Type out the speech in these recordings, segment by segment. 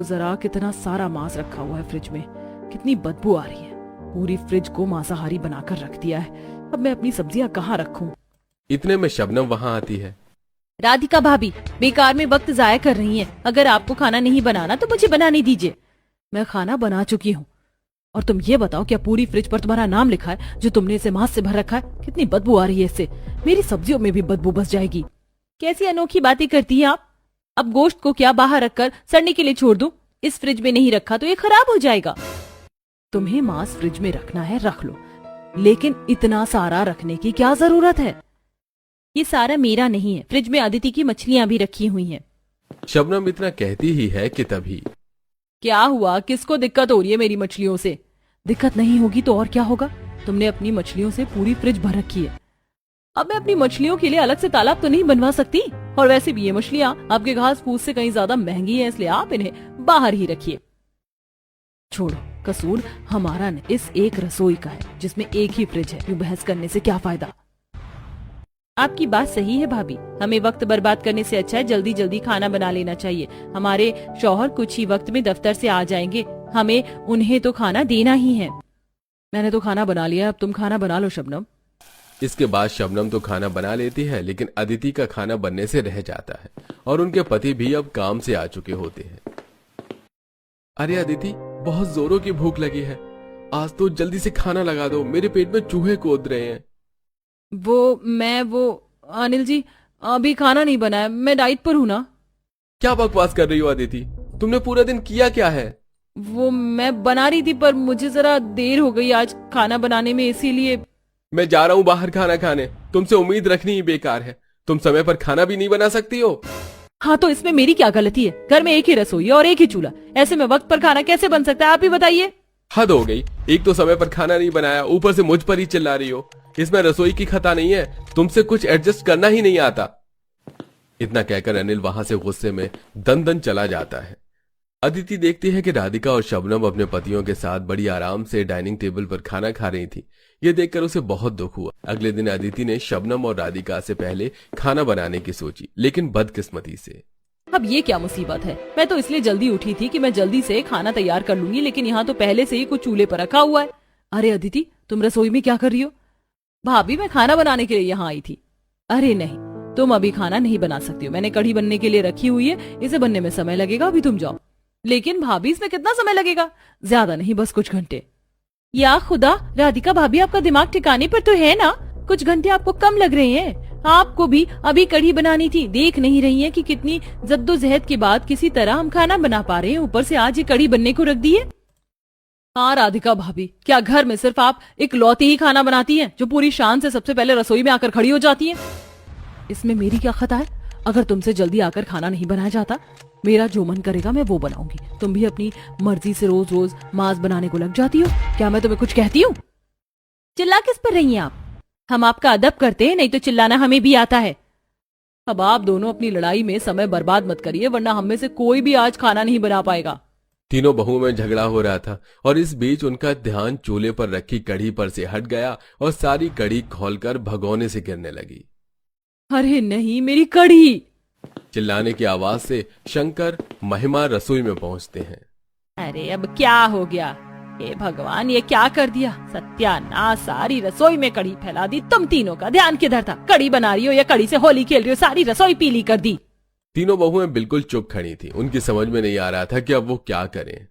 जरा कितना सारा मांस रखा हुआ है फ्रिज में, कितनी बदबू आ रही है। पूरी फ्रिज को मांसाहारी बनाकर रख दिया है। अब मैं अपनी सब्जियां कहाँ रखूं? इतने में शबनम वहाँ आती है। राधिका भाभी बेकार में वक्त जाया कर रही हैं। अगर आपको खाना नहीं बनाना तो मुझे बनाने दीजिए। मैं खाना बना चुकी हूँ। और तुम ये बताओ, क्या पूरी फ्रिज पर तुम्हारा नाम लिखा है जो तुमने इसे मांस से भर रखा है? कितनी बदबू आ रही है इससे। मेरी सब्जियों में भी बदबू बस जाएगी। कैसी अनोखी बातें करती हैं आप। अब गोश्त को क्या बाहर रखकर सड़ने के लिए छोड़ दूं? इस फ्रिज में नहीं रखा तो ये खराब हो जाएगा। तुम्हें मांस फ्रिज में रखना है रख लो, लेकिन इतना सारा रखने की क्या जरूरत है? ये सारा मेरा नहीं है, फ्रिज में अदिति की मछलियां भी रखी हुई हैं। शबनम इतना कहती ही है कि तभी क्या हुआ? किसको दिक्कत हो रही है मेरी मछलियों से? दिक्कत नहीं होगी तो और क्या होगा? तुमने अपनी मछलियों से पूरी फ्रिज भर रखी है। अब मैं अपनी मछलियों के लिए अलग से तालाब तो नहीं बनवा सकती। और वैसे भी ये मछलियां आपके घास फूस से कहीं ज्यादा महंगी हैं, इसलिए आप इन्हें बाहर ही रखिए। छोड़ो, कसूर हमारा नहीं, इस एक रसोई का है जिसमें एक ही फ्रिज है। यूं बहस करने से क्या फायदा? आपकी बात सही है भाभी, हमें वक्त बर्बाद करने से अच्छा है जल्दी जल्दी खाना बना लेना चाहिए। हमारे शौहर कुछ ही वक्त में दफ्तर से आ जाएंगे, हमें उन्हें तो खाना देना ही है। मैंने तो खाना बना लिया, अब तुम खाना बना लो शबनम। इसके बाद शबनम तो खाना बना लेती है, लेकिन अदिति का खाना बनने से रह जाता है और उनके पति भी अब काम से आ चुके होते हैं। अरे अदिति, बहुत जोरों की भूख लगी है, आज तो जल्दी से खाना लगा दो, मेरे पेट में चूहे कूद रहे हैं। वो अनिल जी, अभी खाना नहीं बनाया, मैं डाइट पर हूँ ना। क्या बकवास कर रही हो अदिति, तुमने पूरा दिन किया क्या है? वो मैं बना रही थी, पर मुझे जरा देर हो गई आज खाना बनाने में, इसीलिए। मैं जा रहा हूँ बाहर खाना खाने, तुमसे उम्मीद रखनी ही बेकार है। तुम समय पर खाना भी नहीं बना सकती हो। हाँ तो इसमें मेरी क्या गलती है? घर में एक ही रसोई है और एक ही चूल्हा, ऐसे में वक्त पर खाना कैसे बन सकता है? आप ही बताइए। हद हो गई, एक तो समय पर खाना नहीं बनाया, ऊपर से मुझ पर ही चिल्ला रही हो। इसमें रसोई की खता नहीं है, तुमसे कुछ एडजस्ट करना ही नहीं आता। इतना कहकर अनिल वहां से गुस्से में दन दन चला जाता है। अदिति देखती है कि राधिका और शबनम अपने पतियों के साथ बड़ी आराम से डाइनिंग टेबल पर खाना खा रही थी। ये देखकर उसे बहुत दुख हुआ। अगले दिन अदिति ने शबनम और राधिका से पहले खाना बनाने की सोची, लेकिन बदकिस्मती से। अब ये क्या मुसीबत है? मैं तो इसलिए जल्दी उठी थी कि मैं जल्दी से खाना तैयार कर लूंगी, लेकिन यहाँ तो पहले से ही कुछ चूल्हे पर रखा हुआ है। अरे अदिति, तुम रसोई में क्या कर रही हो? भाभी मैं खाना बनाने के लिए यहाँ आई थी। अरे नहीं, तुम अभी खाना नहीं बना सकती हो, मैंने कढ़ी बनने के लिए रखी हुई है, इसे बनने में समय लगेगा, अभी तुम जाओ। लेकिन भाभी इसमें कितना समय लगेगा? ज्यादा नहीं, बस कुछ घंटे। या खुदा, राधिका भाभी आपका दिमाग ठिकाने पर तो है ना? कुछ घंटे आपको कम लग रहे हैं? आपको भी अभी कढ़ी बनानी थी, देख नहीं रही है कि कितनी जद्दोजहद के बाद किसी तरह हम खाना बना पा रहे हैं, ऊपर से आज ये कढ़ी बनने को रख दी है। हाँ राधिका भाभी, क्या घर में सिर्फ आप इकलौती ही खाना बनाती हैं जो पूरी शान से सबसे पहले रसोई में आकर खड़ी हो जाती हैं? इसमें मेरी क्या खता है? अगर तुमसे जल्दी आकर खाना नहीं बनाया जाता, मेरा जो मन करेगा मैं वो बनाऊंगी। तुम भी अपनी मर्जी से रोज रोज मांस बनाने को लग जाती हो। क्या मैं तुम्हें कुछ कहती हूँ? चिल्ला किस पर रही हैं आप? हम आपका अदब करते हैं, नहीं तो चिल्लाना हमें भी आता है। अब आप दोनों अपनी लड़ाई में समय बर्बाद मत करिए, वरना हम में से कोई भी आज खाना नहीं बना पाएगा। तीनों बहुओं में झगड़ा हो रहा था और इस बीच उनका ध्यान चूल्हे पर रखी कढ़ी पर से हट गया और सारी कढ़ी खोलकर भगोने से गिरने लगी। अरे नहीं, मेरी कढ़ी! चिल्लाने की आवाज से शंकर, महिमा रसोई में पहुंचते हैं। अरे अब क्या हो गया? हे भगवान, ये क्या कर दिया? सत्यानाश, सारी रसोई में कढ़ी फैला दी। तुम तीनों का ध्यान किधर था? कढ़ी बना रही हो या कढ़ी से होली खेल रही हो? सारी रसोई पीली कर दी। तीनों बहुएं बिल्कुल चुप खड़ी थी, उनकी समझ में नहीं आ रहा था कि अब वो क्या करें।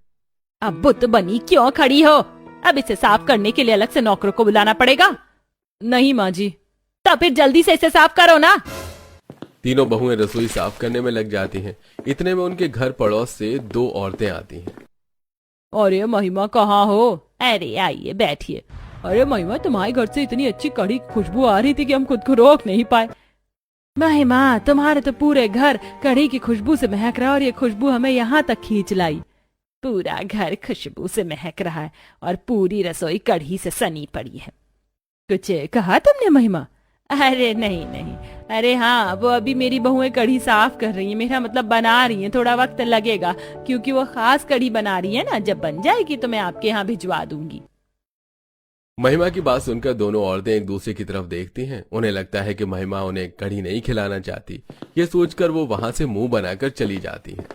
अब बुत बनी क्यों खड़ी हो? अब इसे साफ करने के लिए अलग से नौकरों को बुलाना पड़ेगा। नहीं माँ जी। तो फिर जल्दी से इसे साफ करो ना। तीनों बहुएं रसोई साफ करने में लग जाती हैं। इतने में उनके घर पड़ोस से दो औरतें आती हैं। अरे महिमा कहाँ हो? अरे आइए बैठिए। अरे महिमा, तुम्हारे घर से इतनी अच्छी कढ़ी खुशबू आ रही थी कि हम खुद को रोक नहीं पाए। महिमा, तुम्हारे तो पूरे घर कढ़ी की खुशबू से महक रहा है और ये खुशबू हमें यहाँ तक खींच लाई। पूरा घर खुशबू से महक रहा है और पूरी रसोई कढ़ी से सनी पड़ी है। कुछ कहा तुमने महिमा? अरे नहीं नहीं, अरे हाँ, वो अभी मेरी बहुएं कढ़ी साफ कर रही हैं, मेरा मतलब बना रही हैं। थोड़ा वक्त लगेगा क्योंकि वो खास कढ़ी बना रही है ना। जब बन जाएगी तो मैं आपके यहाँ भिजवा दूंगी। महिमा की बात सुनकर दोनों औरतें एक दूसरे की तरफ देखती हैं। उन्हें लगता है कि महिमा उन्हें कढ़ी नहीं खिलाना चाहती। ये सोचकर वो वहां से मुंह बनाकर चली जाती हैं।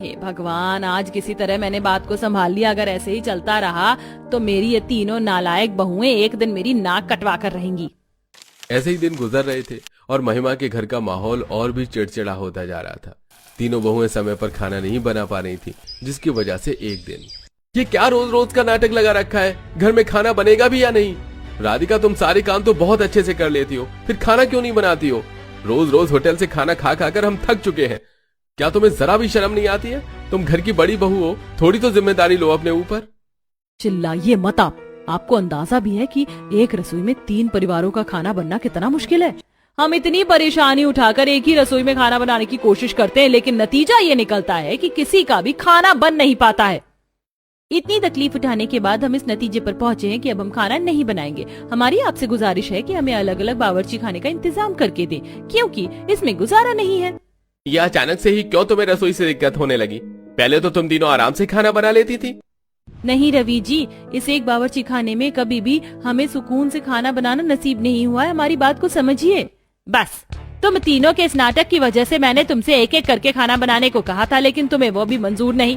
हे भगवान, आज किसी तरह मैंने बात को संभाल लिया। अगर ऐसे ही चलता रहा तो मेरी ये तीनों नालायक बहुएं एक दिन मेरी नाक कटवा कर रहेंगी। ऐसे ही दिन गुजर रहे थे और महिमा के घर का माहौल और भी चिड़चिड़ा होता जा रहा था। तीनों बहुएं समय पर खाना नहीं बना पा रही थी, जिसकी वजह से एक दिन, ये क्या रोज रोज का नाटक लगा रखा है, घर में खाना बनेगा भी या नहीं? राधिका, तुम सारे काम तो बहुत अच्छे से कर लेती हो, फिर खाना क्यों नहीं बनाती हो? रोज रोज होटल से खाना खा खाकर हम थक चुके हैं। क्या तुम्हें जरा भी शर्म नहीं आती है? तुम घर की बड़ी बहू हो, थोड़ी तो जिम्मेदारी लो अपने ऊपर। चिल्लाइए मत आपको अंदाजा भी है कि एक रसोई में 3 परिवारों का खाना बनना कितना मुश्किल है। हम इतनी परेशानी उठाकर एक ही रसोई में खाना बनाने की कोशिश करते हैं, लेकिन नतीजा ये निकलता है कि किसी का भी खाना बन नहीं पाता है। इतनी तकलीफ उठाने के बाद हम इस नतीजे पर पहुंचे हैं कि अब हम खाना नहीं बनाएंगे। हमारी आपसे गुजारिश है कि हमें अलग अलग बावर्ची खाने का इंतजाम करके दें, क्योंकि इसमें गुजारा नहीं है। यह अचानक से ही क्यों तुम्हें रसोई से दिक्कत होने लगी? पहले तो तुम तीनों आराम से खाना बना लेती थी। नहीं रवि जी, इस एक बावर्ची खाने में कभी भी हमें सुकून से खाना बनाना नसीब नहीं हुआ है। हमारी बात को समझिए। बस तुम तीनों के इस नाटक की वजह से मैंने तुमसे एक एक करके खाना बनाने को कहा था, लेकिन तुम्हें वो भी मंजूर नहीं।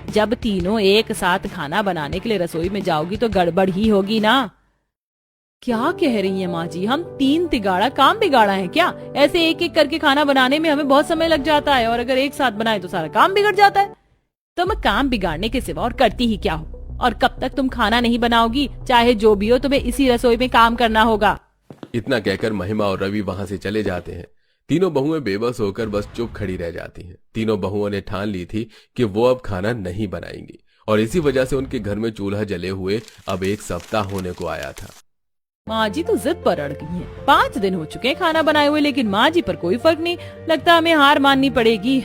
जब तीनों एक साथ खाना बनाने के लिए रसोई में जाओगी तो गड़बड़ ही होगी ना। क्या कह रही हैं माँ जी? हम 3 तिगाड़ा काम बिगाड़ा है क्या? ऐसे एक एक करके खाना बनाने में हमें बहुत समय लग जाता है, और अगर एक साथ बनाए तो सारा काम बिगड़ जाता है। तुम काम बिगाड़ने के सिवा और करती ही क्या हो? और कब तक तुम खाना नहीं बनाओगी? चाहे जो भी हो, तुम्हें इसी रसोई में काम करना होगा। इतना कहकर महिमा और रवि वहां से चले जाते हैं। तीनों बहुएं बेबस होकर बस चुप खड़ी रह जाती हैं। तीनों बहुओं ने ठान ली थी कि वो अब खाना नहीं बनाएंगी, और इसी वजह से उनके घर में चूल्हा जले हुए अब 1 सप्ताह होने को आया था। माँ जी तो जिद पर अड़ गई हैं। 5 दिन हो चुके हैं खाना बनाए हुए, लेकिन माँ जी पर कोई फर्क नहीं। लगता हमें हार माननी पड़ेगी।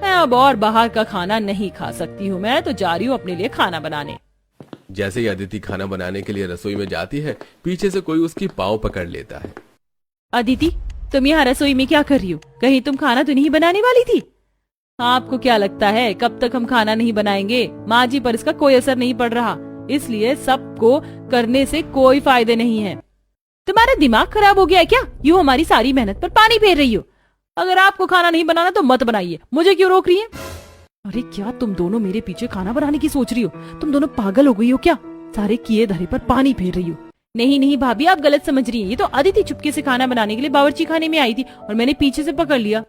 मैं अब और बाहर का खाना नहीं खा सकती हूँ। मैं तो जा रही हूँ अपने लिए खाना बनाने। जैसे ही अदिति खाना बनाने के लिए रसोई में जाती है, पीछे से कोई उसकी पाँव पकड़ लेता है। अदिति, तुम यहाँ रसोई में क्या कर रही हो? कहीं तुम खाना तो नहीं बनाने वाली थी? आपको क्या लगता है कब तक हम खाना नहीं बनाएंगे? माँ जी पर इसका कोई असर नहीं पड़ रहा, इसलिए सबको करने से कोई फायदे नहीं है। तुम्हारा दिमाग खराब हो गया है क्या? यूँ हमारी सारी मेहनत पर पानी फेर रही हो। अगर आपको खाना नहीं बनाना तो मत बनाइए, मुझे क्यों रोक रही है? अरे क्या तुम दोनों मेरे पीछे खाना बनाने की सोच रही हो? तुम दोनों पागल हो गई हो क्या? सारे किए धरे पर पानी फेर रही हो। नहीं नहीं भाभी, आप गलत समझ रही हैं। ये तो अदिति चुपके से खाना बनाने के लिए बावर्ची खाने में आई थी और मैंने पीछे से पकड़ लिया।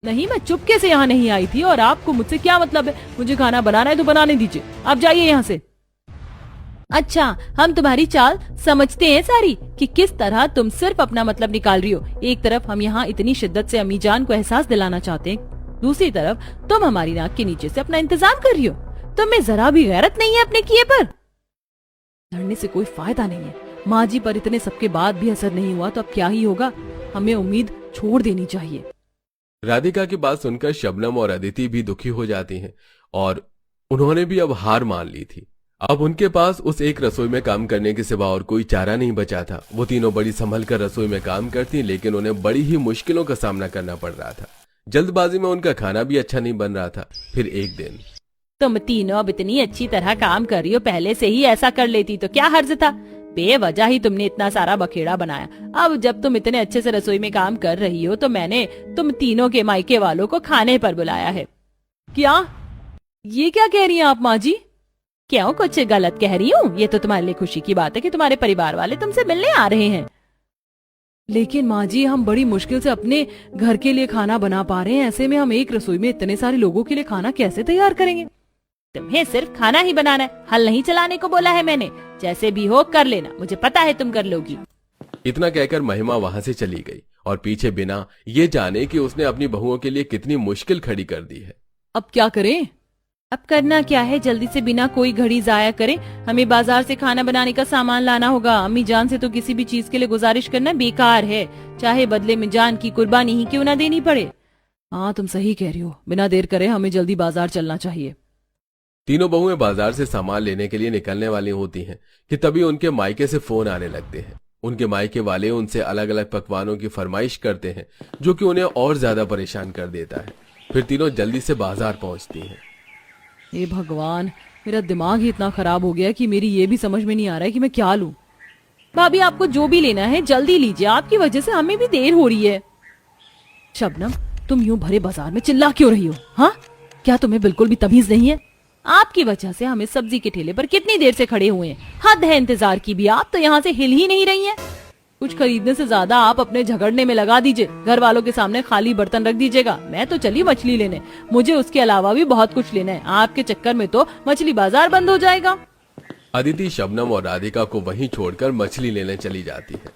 नहीं, मैं चुपके से यहाँ नहीं आई थी। और आपको मुझसे क्या मतलब है? मुझे खाना बनाना है तो बनाने दीजिए, आप जाइए यहाँ से। अच्छा, हम तुम्हारी चाल समझते हैं सारी कि किस तरह तुम सिर्फ अपना मतलब निकाल रही हो। एक तरफ हम यहाँ इतनी शिद्दत से अम्मी जान को एहसास दिलाना चाहते हैं, दूसरी तरफ तुम हमारी नाक के नीचे से अपना इंतजाम कर रही हो। तुम्हें जरा भी गैरत नहीं है अपने किए पर? लड़ने से कोई फायदा नहीं है। माँ जी पर इतने सबके बाद भी असर नहीं हुआ तो अब क्या ही होगा? हमें उम्मीद छोड़ देनी चाहिए। राधिका की बात सुनकर शबनम और अदिति भी दुखी हो जाती हैं, और उन्होंने भी अब हार मान ली थी। अब उनके पास उस एक रसोई में काम करने के सिवा और कोई चारा नहीं बचा था। वो तीनों बड़ी संभल कर रसोई में काम करती, लेकिन उन्हें बड़ी ही मुश्किलों का सामना करना पड़ रहा था। जल्दबाजी में उनका खाना भी अच्छा नहीं बन रहा था। फिर एक दिन, तुम तीनों अब इतनी अच्छी तरह काम कर रही हो, पहले से ही ऐसा कर लेती तो क्या हर्ज था? बेवजह ही तुमने इतना सारा बखेड़ा बनाया। अब जब तुम इतने अच्छे से रसोई में काम कर रही हो तो मैंने तुम तीनों के मायके वालों को खाने पर बुलाया है। क्या? ये क्या कह रही हैं आप माँ जी? क्यों, कुछ गलत कह रही हूँ? ये तो तुम्हारे लिए खुशी की बात है कि तुम्हारे परिवार वाले तुमसे मिलने आ रहे हैं। लेकिन माँ जी, हम बड़ी मुश्किल से अपने घर के लिए खाना बना पा रहे हैं। ऐसे में हम एक रसोई में इतने सारे लोगों के लिए खाना कैसे तैयार करेंगे? तुम्हें सिर्फ खाना ही बनाना है, हल नहीं चलाने को बोला है मैंने। जैसे भी हो कर लेना, मुझे पता है तुम कर लोगी। इतना कहकर महिमा वहां से चली गई, और पीछे बिना ये जाने कि उसने अपनी बहुओं के लिए कितनी मुश्किल खड़ी कर दी है। अब क्या करें? अब करना क्या है? जल्दी से बिना कोई घड़ी जाया करें हमें बाजार से खाना बनाने का सामान लाना होगा। अम्मी जान से तो किसी भी चीज के लिए गुजारिश करना बेकार है, चाहे बदले में जान की कुर्बानी ही क्यों ना देनी पड़े। हाँ, तुम सही कह रही हो। बिना देर करे हमें जल्दी बाजार चलना चाहिए। तीनों बहुएं बाजार से सामान लेने के लिए निकलने वाली होती हैं कि तभी उनके मायके से फोन आने लगते हैं। उनके मायके वाले उनसे अलग अलग पकवानों की फरमाइश करते हैं, जो कि उन्हें और ज्यादा परेशान कर देता है। फिर तीनों जल्दी से बाजार पहुंचती हैं। हे भगवान, मेरा दिमाग ही इतना खराब हो गया कि मेरी ये भी समझ में नहीं आ रहा है कि मैं क्या लूं। भाभी, आपको जो भी लेना है जल्दी लीजिए, आपकी वजह से हमें भी देर हो रही है। शबनम, तुम यूं भरे बाजार में चिल्ला क्यों रही हो? हाँ, क्या तुम्हें बिल्कुल भी तमीज नहीं है? आपकी वजह से हम इस सब्जी के ठेले पर कितनी देर से खड़े हुए हैं। हद है इंतजार की भी, आप तो यहाँ से हिल ही नहीं रही हैं। कुछ खरीदने से ज्यादा आप अपने झगड़ने में लगा दीजिए। घर वालों के सामने खाली बर्तन रख दीजिएगा। मैं तो चली मछली लेने, मुझे उसके अलावा भी बहुत कुछ लेना है। आपके चक्कर में तो मछली बाजार बंद हो जाएगा। अदिति शबनम और राधिका को वहीं छोड़कर मछली लेने चली जाती है।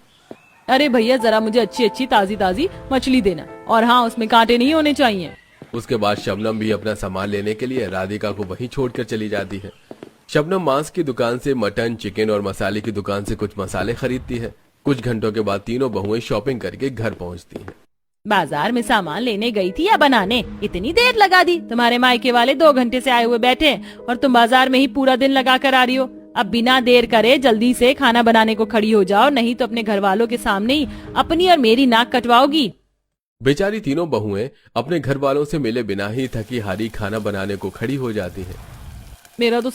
अरे भैया जरा मुझे अच्छी अच्छी ताजी ताजी मछली देना, और हाँ उसमें कांटे नहीं होने चाहिए। उसके बाद शबनम भी अपना सामान लेने के लिए राधिका को वहीं छोड़कर चली जाती है। शबनम मांस की दुकान से मटन, चिकन और मसाले की दुकान से कुछ मसाले खरीदती है। कुछ घंटों के बाद तीनों बहुएं शॉपिंग करके घर पहुंचती हैं। बाजार में सामान लेने गई थी या बनाने? इतनी देर लगा दी। तुम्हारे मायके वाले 2 घंटे से आए हुए बैठे हैं और तुम बाजार में ही पूरा दिन लगा कर आ रही हो। अब बिना देर करे जल्दी से खाना बनाने को खड़ी हो जाओ, नहीं तो अपने घर वालों के सामने ही अपनी और मेरी नाक कटवाओगी। बेचारी तीनों बहुएं अपने घर वालों से मिले बिना ही थकी हारी खाना बनाने को खड़ी हो जाती हैं। मेरा तो